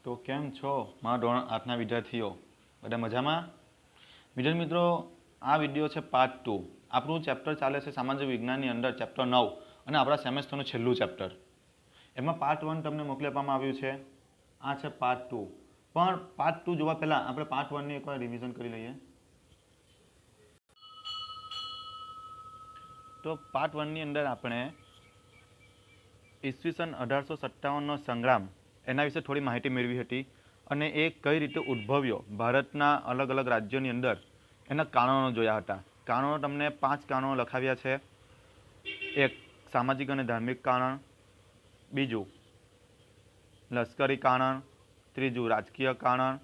તો કેમ છો મારા ધોરણ 8ના વિદ્યાર્થીઓ? બધા મજામાં? વિદ્યાર્થી મિત્રો, આ વિડીયો છે પાર્ટ 2. આપણું ચેપ્ટર ચાલે છે સામાજિક વિજ્ઞાનની અંદર ચેપ્ટર 9 અને આપણા સેમેસ્ટરનું છેલ્લું ચેપ્ટર. એમાં પાર્ટ 1 તમને મોકલી આપવામાં આવ્યું છે. આ છે પાર્ટ 2. પણ પાર્ટ 2 જોવા પહેલાં આપણે પાર્ટ 1ની એકવાર રિવિઝન કરી લઈએ. તો પાર્ટ 1ની અંદર આપણે ઈસવીસન 1857નો સંગ્રામ એના વિશે થોડી માહિતી મેળવી હતી અને એ કઈ રીતે ઉદ્ભવ્યો ભારતના અલગ અલગ રાજ્યોની અંદર એના કારણો જોયા હતા. કારણો તમને 5 કારણો લખાવ્યા છે. એક, સામાજિક અને ધાર્મિક કારણ. બીજું, લશ્કરી કારણ. ત્રીજું, રાજકીય કારણ.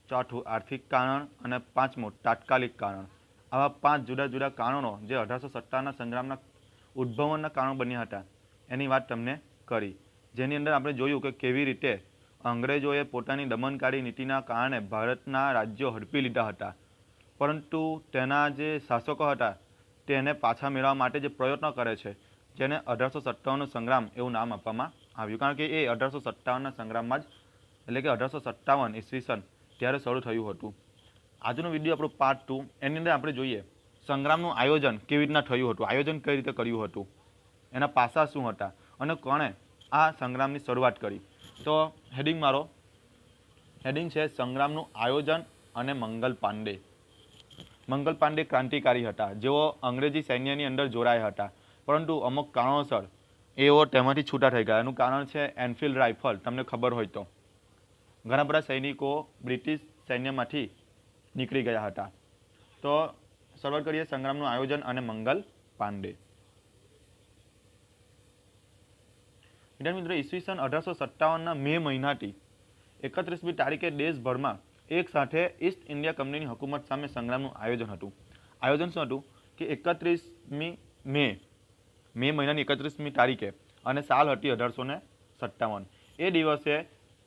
ચોથું, આર્થિક કારણ. અને પાંચમું, તાત્કાલિક કારણ. આવા 5 જુદા જુદા કારણો જે 1857ના સંગ્રામના ઉદ્ભવનના કારણો બન્યા હતા એની વાત તમને કરી, જેની અંદર આપણે જોયું કે કેવી રીતે અંગ્રેજોએ પોતાની દમનકારી નીતિના કારણે ભારતના રાજ્યો હડપી લીધા હતા, પરંતુ તેના જે શાસકો હતા તેને પાછા મેળવવા માટે જે પ્રયત્નો કરે છે, જેને 1857નો સંગ્રામ એવું નામ આપવામાં આવ્યું. કારણ કે એ 1857ના સંગ્રામમાં જ, એટલે કે 1857 ઈસવીસન ત્યારે શરૂ થયું હતું. આજનો વિડીયો આપણું પાર્ટ 2, એની અંદર આપણે જોઈએ સંગ્રામનું આયોજન કેવી રીતના થયું હતું, આયોજન કઈ રીતે કર્યું હતું, એના પાસા શું હતા અને કોણે આ સંગ્રામની શરૂઆત કરી. તો હેડિંગ મારો, હેડિંગ છે સંગ્રામનું આયોજન અને મંગલ પાંડે. મંગલ પાંડે ક્રાંતિકારી હતા, જેઓ અંગ્રેજી સૈન્યની અંદર જોડાયા હતા, પરંતુ અમુક કારણોસર એઓ તેમાંથી છૂટા થઈ ગયા. એનું કારણ છે એનફિલ્ડ રાઇફલ. તમને ખબર હોય તો ઘણા બધા સૈનિકો બ્રિટિશ સૈન્યમાંથી નીકળી ગયા હતા. તો શરૂઆત કરીએ સંગ્રામનું આયોજન અને મંગલ પાંડે. મિત્રો, ઈસવીસન 1857ના મે મહિનાથી 31મી તારીખે દેશભરમાં એક સાથે ઈસ્ટ ઇન્ડિયા કંપનીની હુકુમત સામે સંગ્રામનું આયોજન હતું. આયોજન શું હતું કે 31મી મે મહિનાની 31મી તારીખે અને સાલ હતી 1857. એ દિવસે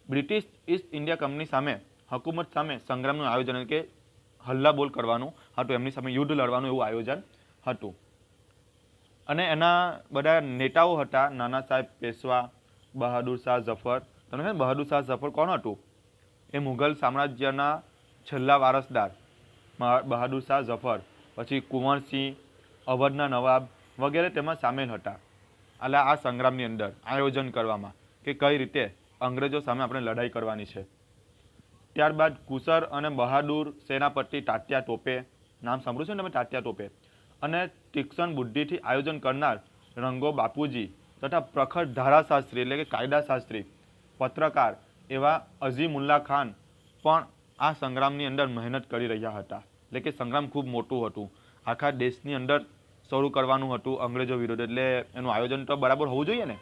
બ્રિટિશ ઈસ્ટ ઇન્ડિયા કંપની સામે હુકુમત સામે સંગ્રામનું આયોજન, કે હલ્લાબોલ કરવાનું હતું, એમની સામે યુદ્ધ લડવાનું એવું આયોજન હતું. અને એના બધા નેતાઓ હતા નાના સાહેબ પેશવા, બહાદુર શાહ ઝફર. તમને ખબર બહાદુર શાહ ઝફર કોણ હતું? એ મુઘલ સામ્રાજ્યના છેલ્લા વારસદાર બહાદુર શાહ ઝફર, પછી કુંવરસિંહ, અવધના નવાબ વગેરે તેમાં સામેલ હતા. એટલે આ સંગ્રામની અંદર આયોજન કરવામાં કે કઈ રીતે અંગ્રેજો સામે આપણે લડાઈ કરવાની છે. ત્યારબાદ કુસર અને બહાદુર સેનાપતિ તાત્યા ટોપે, નામ સાંભળ્યું છે ને તમે, તાત્યા ટોપે, અને તીક્ષ્ણ બુદ્ધિથી આયોજન કરનાર રંગો બાપુજી તથા પ્રખર ધારાશાસ્ત્રી એટલે કે કાયદાશાસ્ત્રી, પત્રકાર એવા અઝીમુલ્લા ખાન પણ આ સંગ્રામની અંદર મહેનત કરી રહ્યા હતા. એટલે કે સંગ્રામ ખૂબ મોટું હતું, આખા દેશની અંદર શરૂ કરવાનું હતું અંગ્રેજો વિરુદ્ધ, એટલે એનું આયોજન તો બરાબર હોવું જોઈએ ને.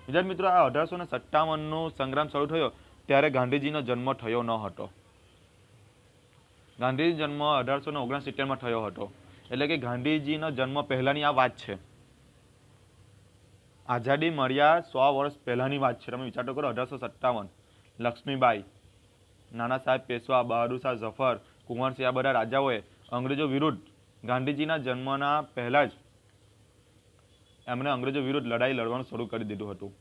વિદ્યાર્થી મિત્રો, આ 1857નો સંગ્રામ શરૂ થયો ત્યારે ગાંધીજીનો જન્મ થયો ન હતો. ગાંધીજી જન્મ 1869માં થયો હતો. એટલે કે ગાંધીજીનો જન્મ પહેલાની આ વાત છે. આઝાદી મળ્યા 100 વર્ષ પહેલાની વાત છે. તમે વિચાર તો કરો, 1857. લક્ષ્મીબાઈ, નાના સાહેબ પેશવા, બહાદુર શાહ ઝફર, કુંવરસિંહ, આ બધા રાજાઓએ અંગ્રેજો વિરુદ્ધ ગાંધીજીના જન્મના પહેલા જ એમણે અંગ્રેજો વિરુદ્ધ લડાઈ લડવાનું શરૂ કરી દીધું હતું.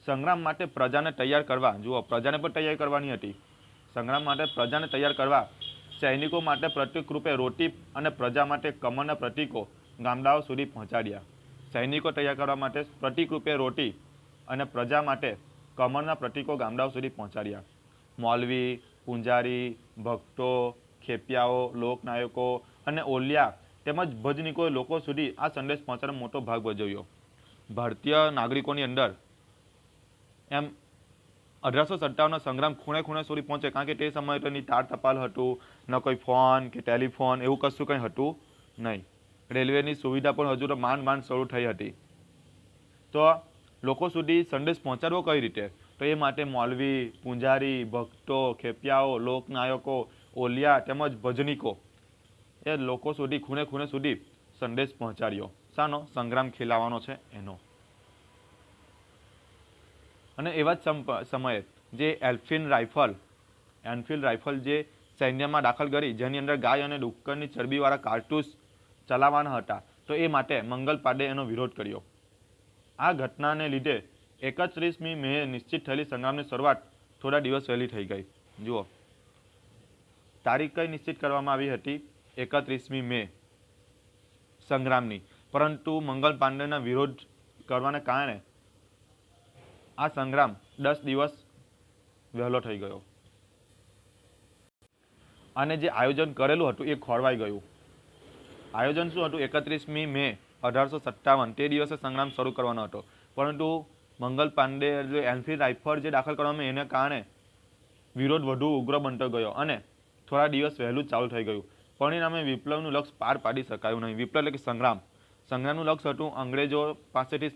સંગ્રામ માટે પ્રજાને તૈયાર કરવા, જુઓ પ્રજાને પણ તૈયાર કરવાની હતી. સંગ્રામ માટે પ્રજાને તૈયાર કરવા સૈનિકો માટે પ્રતીક રૂપે રોટી અને પ્રજા માટે કમરના પ્રતીકો ગામડાઓ સુધી પહોંચાડ્યા. સૈનિકો તૈયાર કરવા માટે પ્રતીક રૂપે રોટી અને પ્રજા માટે કમરના પ્રતીકો ગામડાઓ સુધી પહોંચાડ્યા. મૌલવી, પૂંજારી, ભક્તો, ખેપિયાઓ, લોકનાયકો અને ઓલિયા તેમજ ભજનીકોએ લોકો સુધી આ સંદેશ પહોંચાડવાનો મોટો ભાગ ભજવ્યો. ભારતીય નાગરિકોની અંદર એમ 1857નો સંગ્રામ ખૂણે ખૂણે સુધી પહોંચે, કારણ કે તે સમયે તો ની તાર ટપાલ હતું, ન કોઈ ફોન કે ટેલિફોન એવું કશું કંઈ હતું નહીં. રેલવેની સુવિધા પણ હજુ તો માંડ માંડ શરૂ થઈ હતી. તો લોકો સુધી સંદેશ પહોંચાડવો કઈ રીતે? તો એ માટે મૌલવી, પૂંજારી, ભક્તો, ખેપિયાઓ, લોકનાયકો, ઓલિયા તેમજ ભજનીકો એ લોકો સુધી ખૂણે ખૂણે સુધી સંદેશ પહોંચાડ્યો. શાનો? સંગ્રામ ખેલાવાનો છે એનો. અને એવા જ સમયે જે એનફિલ્ડ રાઇફલ જે સૈન્યમાં દાખલ કરી, જેની અંદર ગાય અને ડુક્કરની ચરબીવાળા કારતૂસ ચલાવવાના હતા, તો એ માટે મંગલ પાંડે એનો વિરોધ કર્યો. આ ઘટનાને લીધે 31મી મે નિશ્ચિત થયેલી સંગ્રામની શરૂઆત થોડા દિવસ વહેલી થઈ ગઈ. જુઓ, તારીખ કઈ નિશ્ચિત કરવામાં આવી હતી? 31મી મે સંગ્રામની. પરંતુ મંગલ પાંડેના વિરોધ કરવાને કારણે આ સંગ્રામ 10 દિવસ વહેલો થઈ ગયો અને જે આયોજન કરેલું હતું એ ખોરવાઈ ગયું. આયોજન શું હતું? 31મી મે 1857 તે દિવસે સંગ્રામ શરૂ કરવાનો હતો, પરંતુ મંગલ પાંડે જે એનફિલ્ડ રાઇફલ જે દાખલ કરવામાં એને કારણે વિરોધ વધુ ઉગ્ર બનતો ગયો અને થોડા દિવસ વહેલું જ ચાલુ થઈ ગયું. પરિણામે વિપ્લવનું લક્ષ્ય પાર પાડી શકાયું નહીં. વિપ્લવ એટલે કે સંગ્રામનું લક્ષ્ય હતું અંગ્રેજો પાસેથી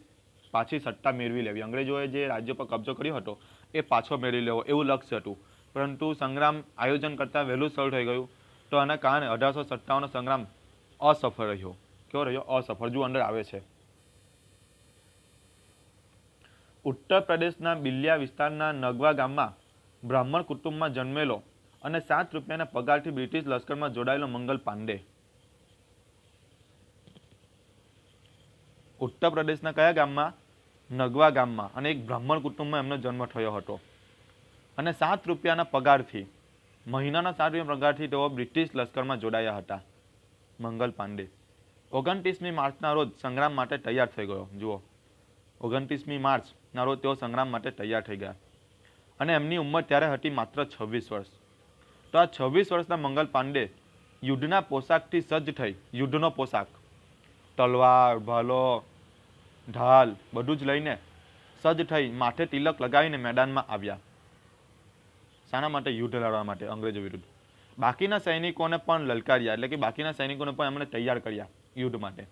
પાછી સત્તા મેળવી લેવી. અંગ્રેજોએ જે રાજ્ય પર કબજો કર્યો હતો એ પાછો મેળવી લેવો એવું લક્ષ્ય હતું. પરંતુ સંગ્રામ આયોજન કરતાં વહેલું શરૂ થઈ ગયું, તો આના કારણે 1857નો સંગ્રામ અસફળ રહ્યો. કેવો રહ્યો? અસફળ. જો અંદર આવે છે. ઉત્તર પ્રદેશના બિલિયા વિસ્તારના નગવા ગામમાં બ્રાહ્મણ કુટુંબમાં જન્મેલો અને 7 રૂપિયાના પગારથી બ્રિટિશ લશ્કરમાં જોડાયેલો મંગલ પાંડે ઉત્તર પ્રદેશના કયા ગામમાં? નગવા ગામમાં. અને એક બ્રાહ્મણ કુટુંબમાં એમનો જન્મ થયો હતો અને 7 રૂપિયાના પગારથી, મહિનાના 7 રૂપિયા પગારથી તેઓ બ્રિટિશ લશ્કરમાં જોડાયા હતા. મંગલ પાંડે 29મી માર્ચના રોજ સંગ્રામ માટે તૈયાર થઈ ગયો. જુઓ, 29મી માર્ચના રોજ તેઓ સંગ્રામ માટે તૈયાર થઈ ગયા અને એમની ઉંમર ત્યારે હતી માત્ર 26 વર્ષ. તો આ 26 વર્ષના મંગલ પાંડે યુદ્ધના પોશાકથી સજ્જ થઈ, યુદ્ધનો પોશાક, તલવાર, ભાલો, ઢાલ બધું જ લઈને સજ્જ થઈ માથે તિલક લગાવીને મેદાનમાં આવ્યા. શાના માટે? યુદ્ધ લડવા માટે અંગ્રેજો વિરુદ્ધ. બાકીના સૈનિકોને પણ લલકાર્યા, એટલે કે બાકીના સૈનિકોને પણ એમણે તૈયાર કર્યા યુદ્ધ માટે.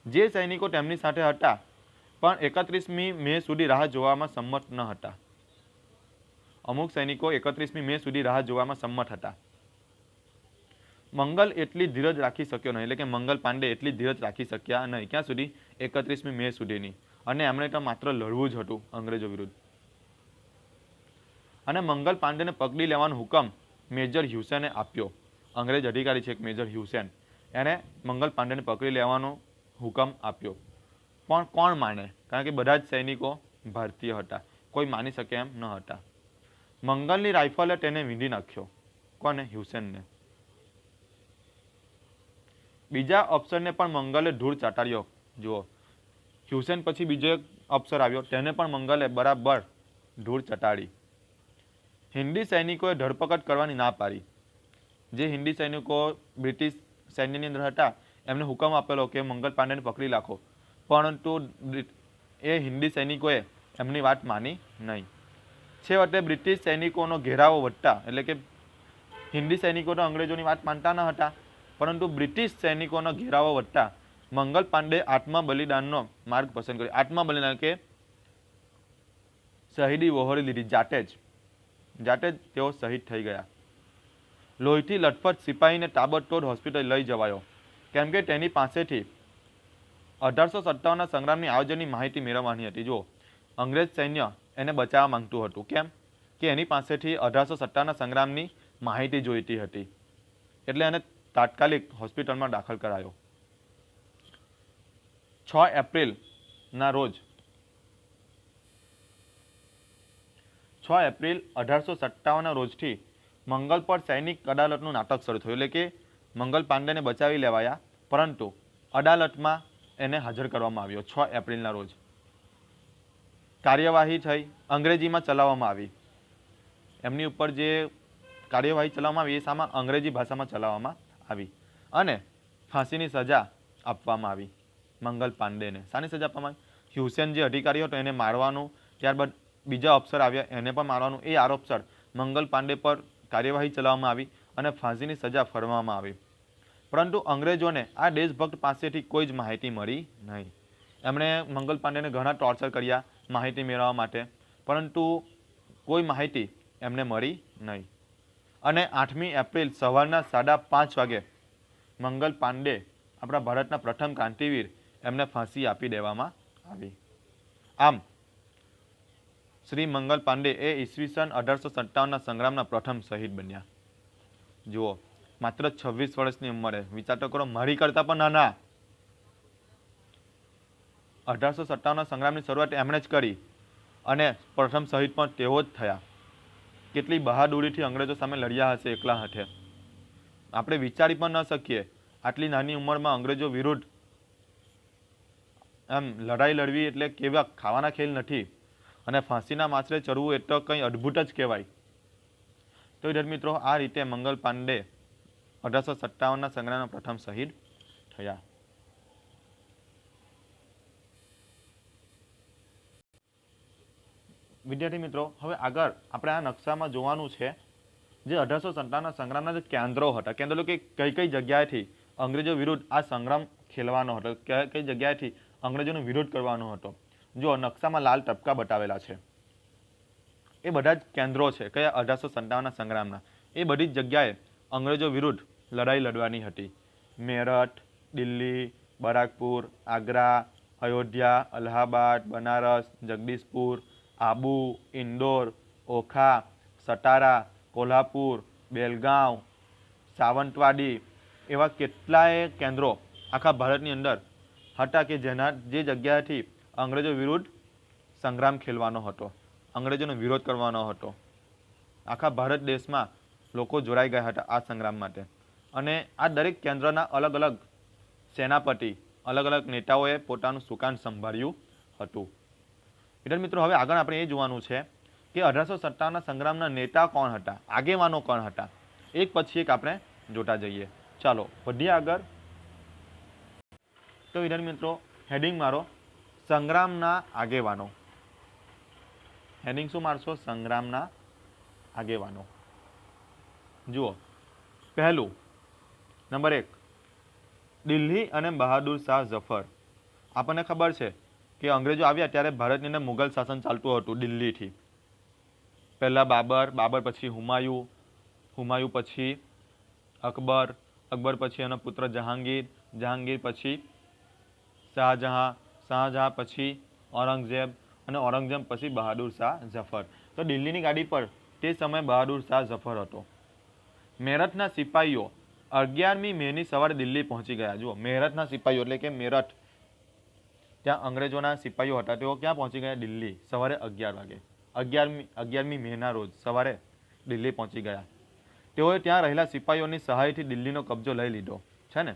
જે સૈનિકો તેમની સાથે હતા પણ 31મી મે સુધી રાહ જોવામાં સંમત ન હતા. અમુક સૈનિકો 31મી મે સુધી રાહ જોવામાં સંમત હતા. મંગલ એટલી ધીરજ રાખી શક્યો નહીં, એટલે કે મંગલ પાંડે એટલી ધીરજ રાખી શક્યા નહીં. ક્યાં સુધી? 31મી મે સુધીની. અને એમણે તો માત્ર લડવું જ હતું અંગ્રેજો વિરુદ્ધ. અને મંગલ પાંડેને પકડી લેવાનો હુકમ મેજર હ્યુસેને આપ્યો. અંગ્રેજ અધિકારી છે એક મેજર હ્યુસેન, એને મંગલ પાંડેને પકડી લેવાનો હુકમ આપ્યો. પણ કોણ માને? કારણ કે બધા જ સૈનિકો ભારતીય હતા, કોઈ માની શકે એમ ન હતા. મંગલની રાઇફલે તેને વીંધી નાખ્યો. કોને? હ્યુસેનને. બીજા અફસરને પણ મંગલે ધૂળ ચાટાડ્યો. જુઓ, હ્યુસેન પછી બીજો એક અફસર આવ્યો, તેને પણ મંગલે બરાબર ધૂળ ચટાડી. હિન્દી સૈનિકોએ ધરપકડ કરવાની ના પાડી. જે હિન્દી સૈનિકો બ્રિટિશ સૈન્યની અંદર હતા એમને હુકમ આપેલો કે મંગલ પાંડેને પકડી રાખો, પરંતુ એ હિન્દી સૈનિકોએ એમની વાત માની નહીં. છેવટે બ્રિટિશ સૈનિકોનો ઘેરાવો વધતા, એટલે કે હિન્દી સૈનિકો તો અંગ્રેજોની વાત માનતા ન હતા, પરંતુ બ્રિટિશ સૈનિકોનો ઘેરાવો વધતા મંગલ પાંડે આત્મા બલિદાનનો માર્ગ પસંદ કર્યો. આત્મા બલિદાન કે શહીદી વહોરી લીધી. જાતે જ તેઓ શહીદ થઈ ગયા. લોહીથી લથપથ સિપાહીને તાબડતોડ હોસ્પિટલ લઈ જવાયો, કેમ કે તેની પાસેથી 1857ના સંગ્રામની આયોજનની માહિતી મેળવવાની હતી. જો, અંગ્રેજ સૈન્ય એને બચાવવા માંગતું હતું. કેમ? કે એની પાસેથી 1857ના સંગ્રામની માહિતી જોઈતી હતી, એટલે એને તાત્કાલિક હોસ્પિટલમાં દાખલ કરાયો. 6 એપ્રિલના રોજ 6 એપ્રિલ 1857ના રોજથી મંગલ પર સૈનિક અદાલતનું નાટક શરૂ થયું. એટલે કે મંગલ પાંડેને બચાવી લેવાયા, પરંતુ અદાલતમાં એને હાજર કરવામાં આવ્યો 6 એપ્રિલના રોજ. કાર્યવાહી થઈ, અંગ્રેજીમાં ચલાવવામાં આવી. એમની ઉપર જે કાર્યવાહી ચલાવવામાં આવી એ સામા અંગ્રેજી ભાષામાં ચલાવવામાં આવી અને ફાંસીની સજા આપવામાં આવી મંગલ પાંડેને. શાની સજા આપવામાં આવી? હ્યુસેન જે અધિકારી હતો એને મારવાનું, ત્યારબાદ બીજા અફસર આવ્યા એને પણ મારવાનું. એ આરોપસર મંગલ પાંડે પર કાર્યવાહી ચલાવવામાં આવી અને ફાંસીની સજા ફરવામાં આવી. પરંતુ અંગ્રેજોને આ દેશભક્ત પાસેથી કોઈ જ માહિતી મળી નહીં. એમણે મંગલ પાંડેને ઘણા ટોર્ચર કર્યા માહિતી મેળવવા માટે, પરંતુ કોઈ માહિતી એમને મળી નહીં. અને 8મી એપ્રિલ સવારના 5:30 વાગે મંગલ પાંડે, આપણા ભારતના પ્રથમ ક્રાંતિવીર, એમને ફાંસી આપી દેવામાં આવી. આમ શ્રી મંગલ પાંડે એ ઈસવીસન 1857ના સંગ્રામના પ્રથમ શહીદ બન્યા. જુઓ, માત્ર 26 વર્ષની ઉંમરે. વિચાર તો કરો, મારી કરતા પણ નાના. 1857ના સંગ્રામની શરૂઆત એમણે જ કરી અને પ્રથમ શહીદ પણ તેઓ જ થયા. કેટલી બહાદુરીથી અંગ્રેજો સામે લડ્યા હશે એકલા હાથે. આપણે વિચારી પણ ન શકીએ આટલી નાની ઉંમરમાં અંગ્રેજો વિરુદ્ધ એમ લડાઈ લડવી એટલે કેવા ખાવાના ખેલ નથી. અને ફાંસીના માસરે ચડવું એ તો કંઈ અદ્ભુત જ કહેવાય. તો વિદ્યાર્થી મિત્રો, આ રીતે મંગલ પાંડે 1857ના સંગ્રામના પ્રથમ શહીદ થયા. વિદ્યાર્થી મિત્રો, હવે આગળ આપણે આ નકશામાં જોવાનું છે જે 1857ના સંગ્રામના જે કેન્દ્રો હતા. કેન્દ્રો કે કઈ કઈ જગ્યાએથી અંગ્રેજો વિરુદ્ધ આ સંગ્રામ ખેલવાનો હતો, કઈ જગ્યાએથી અંગ્રેજોનો વિરોધ કરવાનો હતો. જો નકશામાં લાલ ટપકા બતાવેલા છે એ બધા જ કેન્દ્રો છે કયા 1857ના સંગ્રામના. એ બધી જ જગ્યાએ અંગ્રેજો વિરુદ્ધ લડાઈ લડવાની હતી. મેરઠ, દિલ્હી, બરાકપુર, આગ્રા, અયોધ્યા, અલ્હાબાદ, બનારસ, જગદીશપુર, આબુ, ઇન્દોર, ઓખા, સટારા, કોલ્હાપુર, બેલગાંવ, સાવંતવાડી એવા કેટલાય કેન્દ્રો આખા ભારતની અંદર હતા કે જે જગ્યાએથી અંગ્રેજો વિરુદ્ધ સંગ્રામ ખેલવાનો હતો, અંગ્રેજોનો વિરોધ કરવાનો હતો. આખા ભારત દેશમાં લોકો જોડાઈ ગયા હતા આ સંગ્રામ માટે. અને આ દરેક કેન્દ્રના અલગ અલગ સેનાપતિ, અલગ અલગ નેતાઓએ પોતાનું સુકાન સંભાળ્યું હતું. વિદ્યાર્થી મિત્રો, હવે આગળ આપણે એ જોવાનું છે કે 1857ના સંગ્રામના નેતા કોણ હતા, આગેવાનો કોણ હતા. એક પછી એક આપણે જોતા જઈએ. ચાલો વધીએ આગળ. તો વિદ્યાર્થી મિત્રો, હેડિંગ મારો સંગ્રામના આગેવાનો. હેડિંગ શું મારશો? સંગ્રામના આગેવાનો. જુઓ, પહેલું નંબર 1 દિલ્હી અને બહાદુર શાહ ઝફર. આપણને ખબર છે કે અંગ્રેજો આવ્યા ત્યારે ભારતની અંદર મુગલ શાસન ચાલતું હતું દિલ્હીથી. પહેલા બાબર પછી હુમાયુ, હુમાયુ પછી અકબર, અકબર પછી એનો પુત્ર જહાંગીર, જહાંગીર પછી શાહજહાં, શાહજહાં પછી ઔરંગઝેબ અને ઔરંગઝેબ પછી બહાદુર શાહ ઝફર. તો દિલ્હીની ગાડી પર તે સમયે બહાદુર શાહ ઝફર હતો. મેરઠના સિપાહીઓ 11મી મેની સવારે દિલ્હી પહોંચી ગયા. જુઓ, મેરઠના સિપાહીઓ એટલે કે મેરઠ ત્યાં અંગ્રેજોના સિપાહીઓ હતા, તેઓ ક્યાં પહોંચી ગયા? દિલ્હી સવારે 11 વાગે. 11મી મેના રોજ સવારે દિલ્હી પહોંચી ગયા. તેઓએ ત્યાં રહેલા સિપાહીઓની સહાયથી દિલ્હીનો કબજો લઈ લીધો છે ને.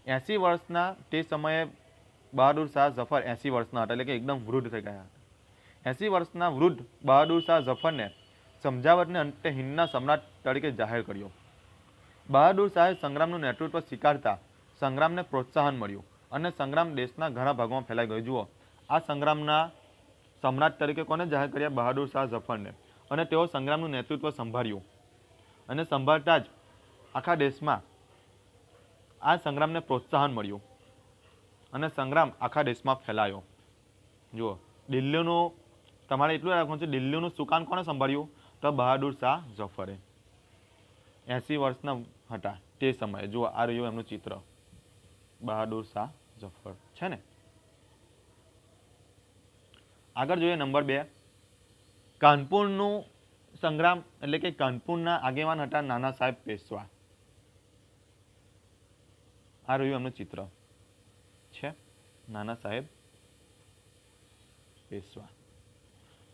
80 વર્ષના તે સમયે બહાદુર શાહ ઝફર 80 વર્ષના હતા, એટલે કે એકદમ વૃદ્ધ થઈ ગયા હતા. 80 વર્ષના વૃદ્ધ બહાદુર શાહ ઝફરને સમજાવટને અંતે હિંદના સમ્રાટ તરીકે જાહેર કર્યો. બહાદુર શાહે સંગ્રામનું નેતૃત્વ સ્વીકારતા સંગ્રામને પ્રોત્સાહન મળ્યું અને સંગ્રામ દેશના ઘણા ભાગોમાં ફેલાઈ ગયો. જુઓ, આ સંગ્રામના સમ્રાટ તરીકે કોને જાહેર કર્યા? બહાદુર શાહ ઝફરને. અને તેઓ સંગ્રામનું નેતૃત્વ સંભાળ્યું અને સંભાળતા જ આખા દેશમાં આ સંગ્રામને પ્રોત્સાહન મળ્યું અને સંગ્રામ આખા દેશમાં ફેલાયો. જુઓ, દિલ્હીનું તમારે એટલું રાખવાનું છે, દિલ્હીનું સુકાન કોણે સંભાળ્યું? તો બહાદુર શાહ ઝફરે. 80 વર્ષના હતા તે સમયે. જુઓ, આ રહ્યું એમનું ચિત્ર, બહાદુર શાહ ઝફર છે ને. આગળ જોઈએ નંબર 2 કાનપુરનું સંગ્રામ, એટલે કે કાનપુરના આગેવાન હતા નાના સાહેબ પેશવા. આ રહ્યું એમનું ચિત્ર છે, નાના સાહેબ પેશવા.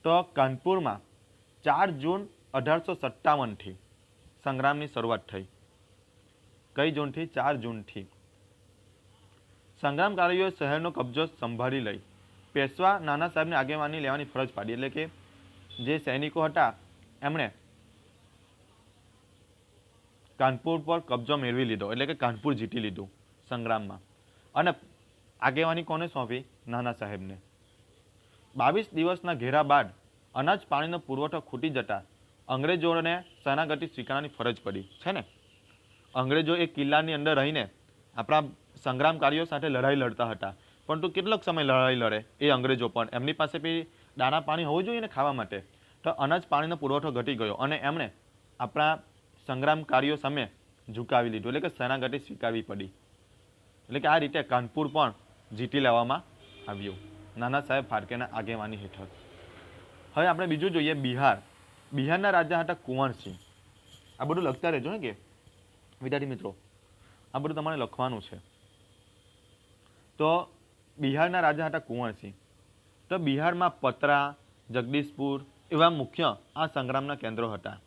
તો કાનપુરમાં 4 જૂન 1857થી સંગ્રામની શરૂઆત થઈ. કઈ જૂનથી? 4 જૂનથી. સંગ્રામકારીઓએ શહેરનો કબજો સંભાળી લઈ પેશવા નાના સાહેબને આગેવાની લેવાની ફરજ પાડી. એટલે કે જે સૈનિકો હતા એમણે કાનપુર પર કબજો મેળવી લીધો, એટલે કે કાનપુર જીતી લીધું સંગ્રામમાં. અને આગેવાની કોને સોંપી? નાના સાહેબને. 22 દિવસના ઘેરા બાદ અનાજ પાણીનો પુરવઠો ખૂટી જતા અંગ્રેજોને શરણાગતિ સ્વીકારવાની ફરજ પડી છે ને. અંગ્રેજો એક કિલ્લાની અંદર રહીને આપણા સંગ્રામકારીઓ સાથે લડાઈ લડતા હતા, પરંતુ કેટલોક સમય લડાઈ લડે એ અંગ્રેજો પણ, એમની પાસે બી દાણા પાણી હોવું જોઈએ ને ખાવા માટે. તો અનાજ પાણીનો પુરવઠો ઘટી ગયો અને એમણે આપણા સંગ્રામકારીઓ સામે ઝુકાવી લીધું, એટલે કે શરણાગતિ સ્વીકારવી પડી. એટલે કે આ રીતે કાનપુર પણ જીતી લેવામાં આવ્યું નાના સાહેબ ફાળકેના આગેવાની હેઠળ. હવે આપણે બીજું જોઈએ, બિહાર. બિહારના રાજા હતા કુંવરસિંહ. આ બધું લખતા રહેજો ને કે વિદ્યાર્થી મિત્રો, આ બધું તમારે લખવાનું છે. તો બિહારના રાજા હતા કુંવરસિંહ. તો બિહારમાં પતરા, જગદીશપુર, એવા મુખ્ય આ સંગ્રામના કેન્દ્રો હતા.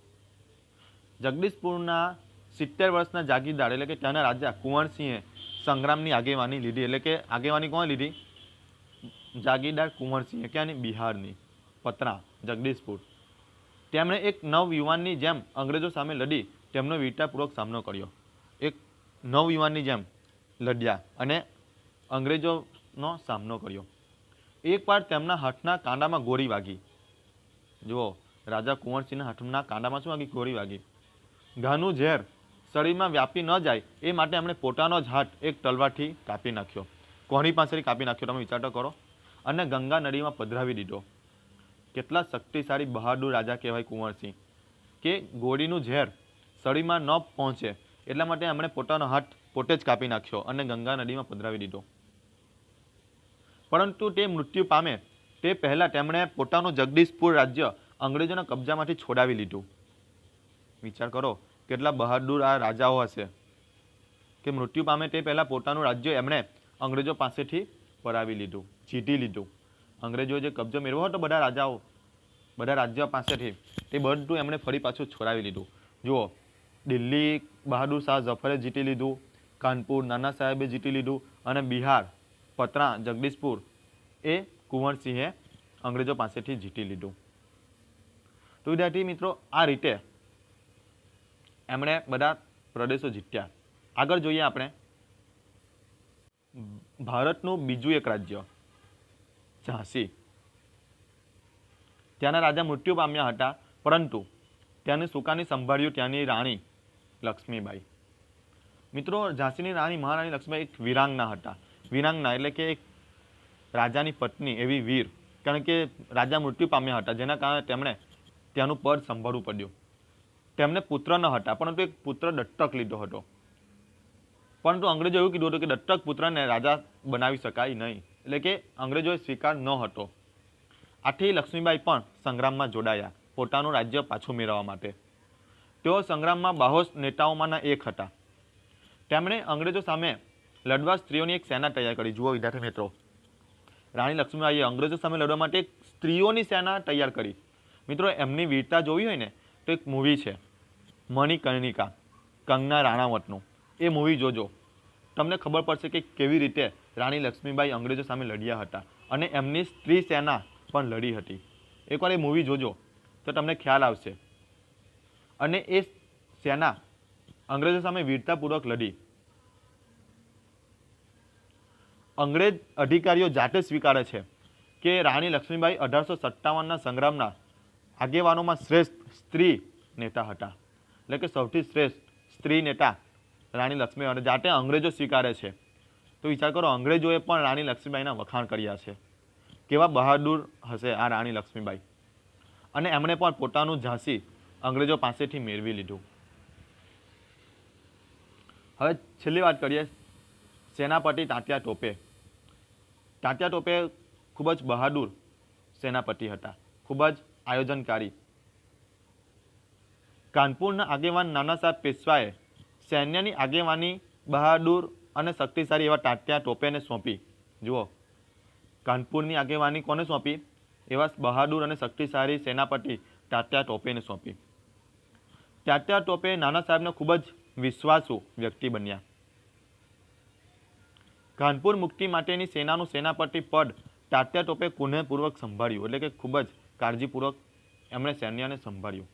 જગદીશપુરના 70 વર્ષના જાગીરદાર એટલે કે ત્યાંના રાજા કુંવરસિંહે સંગ્રામની આગેવાની લીધી. એટલે કે આગેવાની કોણ લીધી? જાગીરદાર કુંવરસિંહે. ક્યાંની? બિહારની પતરા જગદીશપુર. તેમણે એક નવ યુવાનની જેમ અંગ્રેજો સામે લડી તેમનો વીરતાપૂર્વક સામનો કર્યો. એક નવ યુવાનની જેમ લડ્યા અને અંગ્રેજોનો સામનો કર્યો. એકવાર તેમના હાથના કાંડામાં ગોળી વાગી. જુઓ, રાજા કુંવરસિંહના હાથના કાંડામાં શું વાગી? ગોળી વાગી. ઘાનું ઝેર શરીરમાં વ્યાપી ન જાય એ માટે એમણે પોતાનો જ હાથ એક તલવારથી કાપી નાખ્યો. કોની પાસેથી કાપી નાખ્યો? તમે વિચાર તો કરો. અને ગંગા નદીમાં પધરાવી દીધો. કેટલા શક્તિશાળી બહાદુર રાજા કહેવાય કુંવરસિંહ, કે ગોળીનું ઝેર શરીરમાં ન પહોંચે એટલા માટે એમણે પોતાનો હાથ પોતે જ કાપી નાખ્યો અને ગંગા નદીમાં પધરાવી દીધો. પરંતુ તે મૃત્યુ પામે તે પહેલા તેમણે પોતાનું જગદીશપુર રાજ્ય અંગ્રેજોના કબજામાંથી છોડાવી લીધું. વિચાર કરો કેટલા બહાદુર આ રાજાઓ હશે કે મૃત્યુ પામે તે પહેલા પોતાનું રાજ્ય એમણે અંગ્રેજો પાસેથી પરાવી લીધું, જીતી લીધું. અંગ્રેજોએ જે કબજો મેળવ્યો હતો બધા રાજાઓ, બધા રાજ્યો પાસેથી, તે બધું એમણે ફરી પાછું છોડાવી લીધું. જુઓ, દિલ્હી બહાદુર શાહ ઝફરે જીતી લીધું, કાનપુર નાના સાહેબે જીતી લીધું અને બિહાર પતરા જગદીશપુર એ કુંવરસિંહે અંગ્રેજો પાસેથી જીતી લીધું. તો વિદ્યાર્થી મિત્રો, આ રીતે એમણે બધા પ્રદેશો જીત્યા. આગળ જોઈએ આપણે ભારતનું બીજું એક રાજ્ય ઝાંસી. ત્યાંના રાજા મૃત્યુ પામ્યા હતા, પરંતુ ત્યાંની સુકાની સંભાળ્યું ત્યાંની રાણી લક્ષ્મીબાઈ. મિત્રો, ઝાંસીની રાણી મહારાણી લક્ષ્મીબાઈ એક વીરાંગના હતા. વીરાંગના એટલે કે એક રાજાની પત્ની, એવી વીર. કારણ કે રાજા મૃત્યુ પામ્યા હતા, જેના કારણે તેમણે ત્યાંનું પદ સંભાળવું પડ્યું. તેમને પુત્ર ન હતા, પરંતુ એક પુત્ર દત્તક લીધો હતો. પરંતુ અંગ્રેજો એવું કીધું હતું કે દત્તક પુત્રને રાજા બનાવી શકાય નહીં, એટલે કે અંગ્રેજોએ સ્વીકાર ન હતો. આથી લક્ષ્મીબાઈ પણ સંગ્રામમાં જોડાયા પોતાનું રાજ્ય પાછું મેળવવા માટે. તેઓ સંગ્રામમાં બાહોશ નેતાઓમાંના એક હતા. તેમણે અંગ્રેજો સામે લડવા સ્ત્રીઓની એક સેના તૈયાર કરી. જુઓ વિદ્યાર્થી મિત્રો, રાણી લક્ષ્મીબાઈએ અંગ્રેજો સામે લડવા માટે એક સ્ત્રીઓની સેના તૈયાર કરી. મિત્રો, એમની વીરતા જોવી હોય ને તો એક મૂવી છે મણિકર્ણિકા, કંગના રાણાવતનું. એ મૂવી જોજો, તમને ખબર પડશે કે કેવી રીતે રાણી લક્ષ્મીબાઈ અંગ્રેજો સામે લડ્યા હતા અને એમની સ્ત્રી સેના પણ લડી હતી. એકવાર એ મૂવી જોજો તો તમને ખ્યાલ આવશે. અને એ સેના અંગ્રેજો સામે વીરતાપૂર્વક લડી. અંગ્રેજ અધિકારીઓ જાતે સ્વીકારે છે કે રાણી લક્ષ્મીબાઈ 1857ના સંગ્રામના આગેવાનોમાં શ્રેષ્ઠ સ્ત્રી નેતા હતા. એટલે કે સૌથી શ્રેષ્ઠ સ્ત્રી નેતા રાણી લક્ષ્મીબાઈ જાતે અંગ્રેજો સ્વીકારે છે. તો વિચાર કરો, અંગ્રેજોએ પણ રાણી લક્ષ્મીબાઈના વખાણ કર્યા છે. કેવા બહાદુર હશે આ રાણી લક્ષ્મીબાઈ. અને એમણે પણ પોતાનું ઝાંસી અંગ્રેજો પાસેથી મેળવી લીધું. હવે છેલ્લી વાત કરીએ સેનાપતિ તાત્યા ટોપે. તાત્યા ટોપે ખૂબ જ બહાદુર સેનાપતિ હતા, ખૂબ જ આયોજનકારી. કાનપુરના આગેવાન નાના સાહેબ પેશવાએ સૈન્યની આગેવાની બહાદુર અને શક્તિશાળી એવા તાત્યા ટોપેને સોંપી. જુઓ, કાનપુરની આગેવાની કોને સોંપી? એવા બહાદુર અને શક્તિશાળી સેનાપતિ તાત્યા ટોપેને સોંપી. તાત્યા ટોપે નાના સાહેબને ખૂબ જ વિશ્વાસુ વ્યક્તિ બન્યા. કાનપુર મુક્તિ માટેની સેનાનું સેનાપતિ પદ તાત્યા ટોપે કુનેહપૂર્વક સંભાળ્યું. એટલે કે ખૂબ જ કાળજીપૂર્વક એમણે સૈન્યને સંભાળ્યું.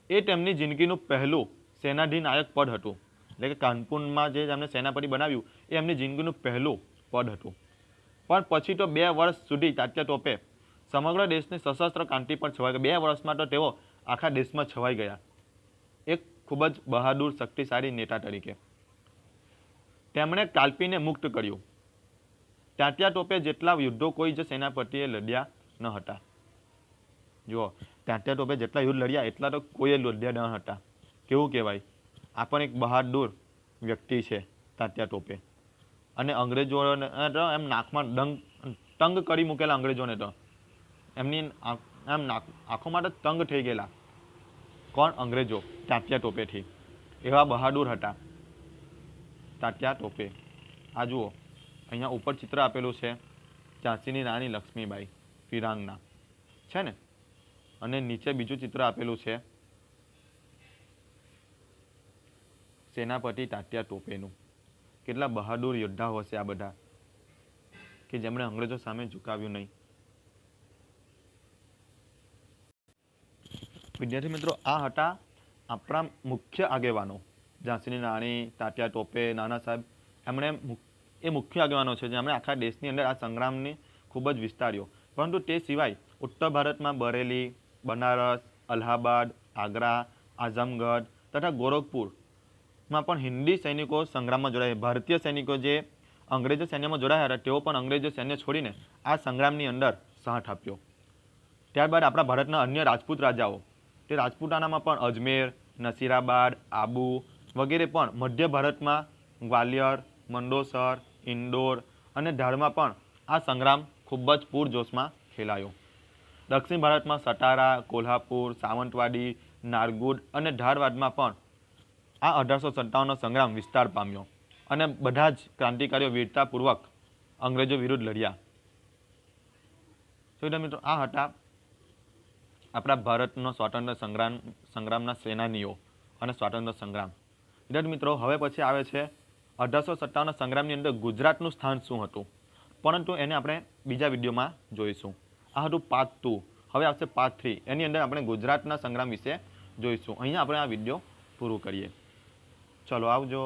એ તેમની જિંદગીનું પહેલું સેનાધિનાયક પદ હતું. એટલે કે કાનપુરમાં જે એમને સેનાપતિ બનાવ્યું એ એમની જિંદગીનું પહેલું પદ હતું. પણ પછી તો 2 વર્ષ સુધી તાત્યા ટોપે સમગ્ર દેશની સશસ્ત્ર ક્રાંતિ પર છવાઈ ગયા. 2 વર્ષમાં તો તેઓ આખા દેશમાં છવાઈ ગયા એક ખૂબ જ બહાદુર શક્તિશાળી નેતા તરીકે. તેમણે કાલ્પીને મુક્ત કર્યું. તાત્યા ટોપે જેટલા યુદ્ધો કોઈ જ સેનાપતિએ લડ્યા ન હતા. જુઓ, તાત્યા ટોપે જેટલા યુદ્ધ લડ્યા એટલા તો કોઈએ લડ્યા ન હતા. કેવું કહેવાય, આ પણ એક બહાદુર વ્યક્તિ છે તાત્યા ટોપે. અને અંગ્રેજોને તો એમ નાકમાં તંગ કરી મૂકેલા અંગ્રેજોને તો એમની એમ આંખોમાં તો તંગ થઈ ગયેલા. કોણ? અંગ્રેજો તાત્યા ટોપેથી. એવા બહાદુર હતા તાત્યા ટોપે. આ જુઓ, અહીંયા ઉપર ચિત્ર આપેલું છે ઝાંસીની રાણી લક્ષ્મીબાઈ વીરાંગના છે ને. અને નીચે બીજું ચિત્ર આપેલું છે સેનાપતિ તાત્યા ટોપેનું. કેટલા બહાદુર યોદ્ધાઓ હશે આ બધા કે જેમણે અંગ્રેજો સામે ઝુકાવ્યું નહીં. વિદ્યાર્થી મિત્રો, આ હતા આપણા મુખ્ય આગેવાનો. ઝાંસીની રાણી, તાત્યા ટોપે, નાના સાહેબ, એમણે એ મુખ્ય આગેવાનો છે જેમણે આખા દેશની અંદર આ સંગ્રામની ખૂબ જ વિસ્તાર્યો. પરંતુ તે સિવાય ઉત્તર ભારતમાં બરેલી, બનારસ, અલ્હાબાદ, આગ્રા, આઝમગઢ તથા ગોરખપુરમાં પણ હિન્દી સૈનિકો સંગ્રામમાં જોડાયા. ભારતીય સૈનિકો જે અંગ્રેજો સૈન્યમાં જોડાયા હતા તેઓ પણ અંગ્રેજો સૈન્ય છોડીને આ સંગ્રામની અંદર સાથ આપ્યો. ત્યારબાદ આપણા ભારતના અન્ય રાજપૂત રાજાઓ, તે રાજપૂતાનામાં પણ અજમેર, નસીરાબાદ, આબુ વગેરે પણ મધ્ય ભારતમાં ગ્વાલિયર, મંડોસર, ઇન્દોર અને ધારમાં પણ આ સંગ્રામ ખૂબ જ પૂરજોશમાં ખેલાયો. દક્ષિણ ભારતમાં સટારા, કોલ્હાપુર, સાવંતવાડી, નારગુડ અને ધારવાડમાં પણ આ 1857નો સંગ્રામ વિસ્તાર પામ્યો અને બધા જ ક્રાંતિકારીઓ વીરતાપૂર્વક અંગ્રેજો વિરુદ્ધ લડ્યા. તો મિત્રો, આ હતા આપણા ભારતનો સ્વાતંત્ર્ય સંગ્રામના સેનાનીઓ અને સ્વાતંત્ર્ય સંગ્રામ. વિદ્યાર્થી મિત્રો, હવે પછી આવે છે 1857ના સંગ્રામની અંદર ગુજરાતનું સ્થાન શું હતું, પરંતુ એને આપણે બીજા વિડીયોમાં જોઈશું. આ હતું પાર્ટ 2. હવે આવશે પાર્ટ 3. એની અંદર આપણે ગુજરાતના સંગ્રામ વિશે જોઈશું. અહીંયા આપણે આ વિડીયો પૂરું કરીએ. ચલો, આવજો.